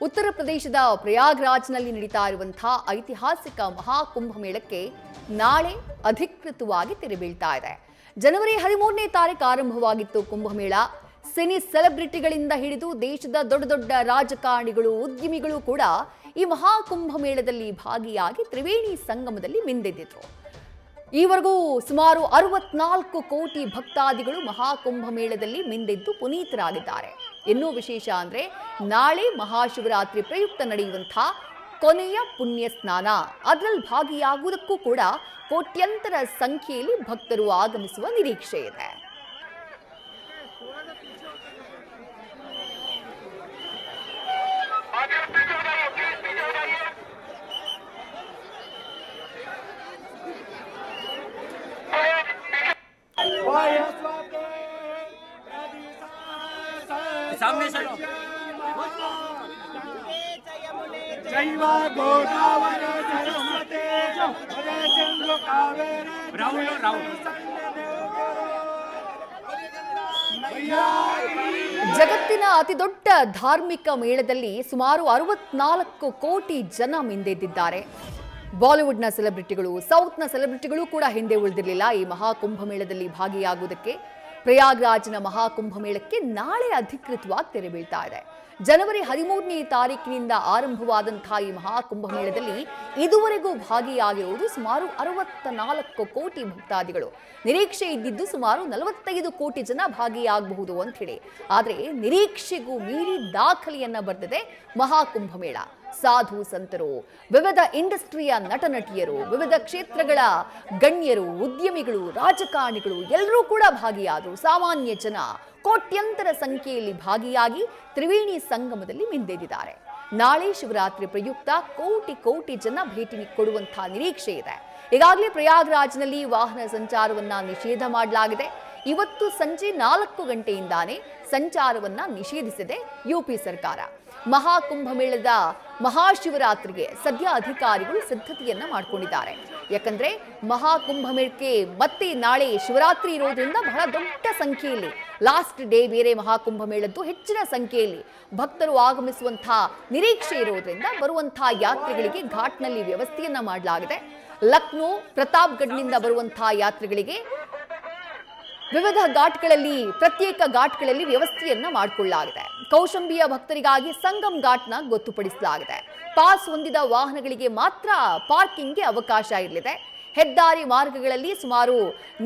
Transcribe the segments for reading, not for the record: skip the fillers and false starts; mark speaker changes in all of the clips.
Speaker 1: ಉತ್ತರ ಪ್ರದೇಶದ ಪ್ರಯಾಗ್ರಾಜ್ನಲ್ಲಿ ನಡೀತಾ ಇರುವಂತಹ ಐತಿಹಾಸಿಕ ಮಹಾಕುಂಭಮೇಳಕ್ಕೆ ನಾಳೆ ಅಧಿಕೃತವಾಗಿ ತೆರೆ ಬೀಳ್ತಾ ಇದೆ. ಜನವರಿ 13ನೇ ತಾರೀಕು ಆರಂಭವಾಗಿತ್ತು ಕುಂಭಮೇಳ. ಸಿನಿ ಸೆಲೆಬ್ರಿಟಿಗಳಿಂದ ಹಿಡಿದು ದೇಶದ ದೊಡ್ಡ ದೊಡ್ಡ ರಾಜಕಾರಣಿಗಳು, ಉದ್ಯಮಿಗಳು ಕೂಡ ಈ ಮಹಾಕುಂಭಮೇಳದಲ್ಲಿ ಭಾಗಿಯಾಗಿ ತ್ರಿವೇಣಿ ಸಂಗಮದಲ್ಲಿ ಮಿಂದೆದ್ದಿದ್ರು. ಈವರೆಗೂ ಸುಮಾರು 64 ಕೋಟಿ ಭಕ್ತಾದಿಗಳು ಮಹಾಕುಂಭಮೇಳದಲ್ಲಿ ಮಿಂದೆದ್ದು ಪುನೀತರಾಗಿದ್ದಾರೆ. ಇನ್ನೂ ವಿಶೇಷ ಅಂದ್ರೆ ನಾಳೆ ಮಹಾಶಿವರಾತ್ರಿ ಪ್ರಯುಕ್ತ ನಡೆಯುವಂತಹ ಕೊನೆಯ ಪುಣ್ಯ ಸ್ನಾನ, ಅದರಲ್ಲಿ ಭಾಗಿಯಾಗುವುದಕ್ಕೂ ಕೂಡ ಕೋಟ್ಯಂತರ ಸಂಖ್ಯೆಯಲ್ಲಿ ಭಕ್ತರು ಆಗಮಿಸುವ ನಿರೀಕ್ಷೆ ಇದೆ.
Speaker 2: सामने चलो।
Speaker 1: ಜಗತ್ತಿನ ಅತಿದೊಡ್ಡ ಧಾರ್ಮಿಕ ಮೇಳದಲ್ಲಿ ಸುಮಾರು 64 ಕೋಟಿ ಜನ ಮಿಂದೆದ್ದಿದ್ದಾರೆ. ಬಾಲಿವುಡ್ನ ಸೆಲೆಬ್ರಿಟಿಗಳು, ಸೌತ್ನ ಸೆಲೆಬ್ರಿಟಿಗಳು ಕೂಡ ಹಿಂದೆ ಉಳಿದಿರಲಿಲ್ಲ ಈ ಮಹಾಕುಂಭಮೇಳದಲ್ಲಿ ಭಾಗಿಯಾಗುವುದಕ್ಕೆ. ಪ್ರಯಾಗ್ರಾಜ್ನ ಮಹಾಕುಂಭಮೇಳಕ್ಕೆ ನಾಳೆ ಅಧಿಕೃತವಾಗಿ ತೆರೆ ಬೀಳ್ತಾ ಇದೆ. ಜನವರಿ 13ನೇ ತಾರೀಕಿನಿಂದ ಆರಂಭವಾದಂತಹ ಈ ಮಹಾಕುಂಭಮೇಳದಲ್ಲಿ ಇದುವರೆಗೂ ಭಾಗಿಯಾಗಿರುವುದು ಸುಮಾರು 64 ಕೋಟಿ ಭಕ್ತಾದಿಗಳು. ನಿರೀಕ್ಷೆ ಇದ್ದಿದ್ದು ಸುಮಾರು 45 ಕೋಟಿ ಜನ ಭಾಗಿಯಾಗಬಹುದು ಅಂತ ಹೇಳಿ. ಆದರೆ ನಿರೀಕ್ಷೆಗೂ ಮೀರಿ ದಾಖಲೆಯನ್ನ ಬರೆದಿದೆ ಮಹಾಕುಂಭಮೇಳ. ಸಾಧು ಸಂತರು, ವಿವಿಧ ಇಂಡಸ್ಟ್ರಿಯ ನಟನಟಿಯರು, ವಿವಿಧ ಕ್ಷೇತ್ರಗಳ ಗಣ್ಯರು, ಉದ್ಯಮಿಗಳು, ರಾಜಕಾರಣಿಗಳು ಎಲ್ಲರೂ ಕೂಡ ಭಾಗಿಯಾದರು. ಸಾಮಾನ್ಯ ಜನ ಕೋಟ್ಯಂತರ ಸಂಖ್ಯೆಯಲ್ಲಿ ಭಾಗಿಯಾಗಿ ತ್ರಿವೇಣಿ ಸಂಗಮದಲ್ಲಿ ಮಿಂದೆದ್ದಿದ್ದಾರೆ. ನಾಳೆ ಶಿವರಾತ್ರಿ ಪ್ರಯುಕ್ತ ಕೋಟಿ ಕೋಟಿ ಜನ ಭೇಟಿ ಕೊಡುವಂತಹ ನಿರೀಕ್ಷೆ ಇದೆ. ಈಗಾಗಲೇ ಪ್ರಯಾಗ್ರಾಜ್ನಲ್ಲಿ ವಾಹನ ಸಂಚಾರವನ್ನ ನಿಷೇಧ ಮಾಡಲಾಗಿದೆ. ಇವತ್ತು ಸಂಜೆ 4 ಗಂಟೆಯಿಂದಾನೇ ಸಂಚಾರವನ್ನ ನಿಷೇಧಿಸಿದೆ ಯುಪಿ ಸರ್ಕಾರ. ಮಹಾಕುಂಭಮೇಳದ ಮಹಾಶಿವರಾತ್ರಿಗೆ ಸದ್ಯ ಅಧಿಕಾರಿಗಳು ಸಿದ್ಧತೆಯನ್ನ ಮಾಡಿಕೊಂಡಿದ್ದಾರೆ. ಯಾಕಂದ್ರೆ ಮಹಾಕುಂಭಮೇಳಕ್ಕೆ ಮತ್ತೆ ನಾಳೆ ಶಿವರಾತ್ರಿ ಇರೋದ್ರಿಂದ ಬಹಳ ದೊಡ್ಡ ಸಂಖ್ಯೆಯಲ್ಲಿ, ಲಾಸ್ಟ್ ಡೇ ಬೇರೆ ಮಹಾಕುಂಭಮೇಳದ್ದು, ಹೆಚ್ಚಿನ ಸಂಖ್ಯೆಯಲ್ಲಿ ಭಕ್ತರು ಆಗಮಿಸುವಂತಹ ನಿರೀಕ್ಷೆ ಇರೋದ್ರಿಂದ ಬರುವಂತಹ ಯಾತ್ರಿಗಳಿಗೆ ಘಾಟ್ನಲ್ಲಿ ವ್ಯವಸ್ಥೆಯನ್ನ ಮಾಡಲಾಗಿದೆ. ಲಕ್ನೋ, ಪ್ರತಾಪ್ಗಢ್ನಿಂದ ಬರುವಂತಹ ಯಾತ್ರಿಗಳಿಗೆ ವಿವಿಧ ಘಾಟ್ಗಳಲ್ಲಿ, ಪ್ರತ್ಯೇಕ ಘಾಟ್ಗಳಲ್ಲಿ ವ್ಯವಸ್ಥೆಯನ್ನ ಮಾಡಿಕೊಳ್ಳಲಾಗಿದೆ. ಕೌಶಂಬಿಯ ಭಕ್ತರಿಗಾಗಿ ಸಂಗಮ್ ಘಾಟ್ನ ಗೊತ್ತುಪಡಿಸಲಾಗಿದೆ. ಪಾಸ್ ಹೊಂದಿದ ವಾಹನಗಳಿಗೆ ಮಾತ್ರ ಪಾರ್ಕಿಂಗ್ಗೆ ಅವಕಾಶ ಇರಲಿದೆ. ಹೆದ್ದಾರಿ ಮಾರ್ಗಗಳಲ್ಲಿ ಸುಮಾರು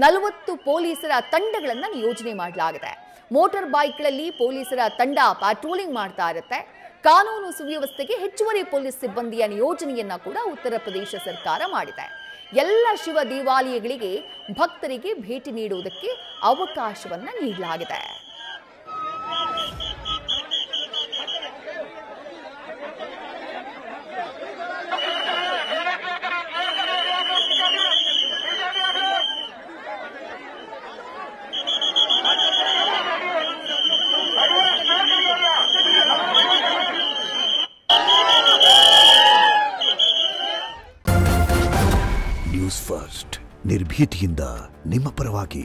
Speaker 1: 40 ಪೊಲೀಸರ ತಂಡಗಳನ್ನು ನಿಯೋಜನೆ ಮಾಡಲಾಗಿದೆ. ಮೋಟಾರ್ ಬೈಕ್ಗಳಲ್ಲಿ ಪೊಲೀಸರ ತಂಡ ಪ್ಯಾಟ್ರೋಲಿಂಗ್ ಮಾಡ್ತಾ ಇರುತ್ತೆ. ಕಾನೂನು ಸುವ್ಯವಸ್ಥೆಗೆ ಹೆಚ್ಚುವರಿ ಪೊಲೀಸ್ ಸಿಬ್ಬಂದಿಯ ನಿಯೋಜನೆಯನ್ನ ಕೂಡ ಉತ್ತರ ಪ್ರದೇಶ ಸರ್ಕಾರ ಮಾಡಿದೆ. ಎಲ್ಲ ಶಿವ ದೇವಾಲಯಗಳಿಗೆ ಭಕ್ತರಿಗೆ ಭೇಟಿ ನೀಡುವುದಕ್ಕೆ ಅವಕಾಶವನ್ನ ನೀಡಲಾಗಿದೆ.
Speaker 3: ನ್ಯೂಸ್ ಫಸ್ಟ್, ನಿರ್ಭೀತಿಯಿಂದ ನಿಮ್ಮ ಪರವಾಗಿ.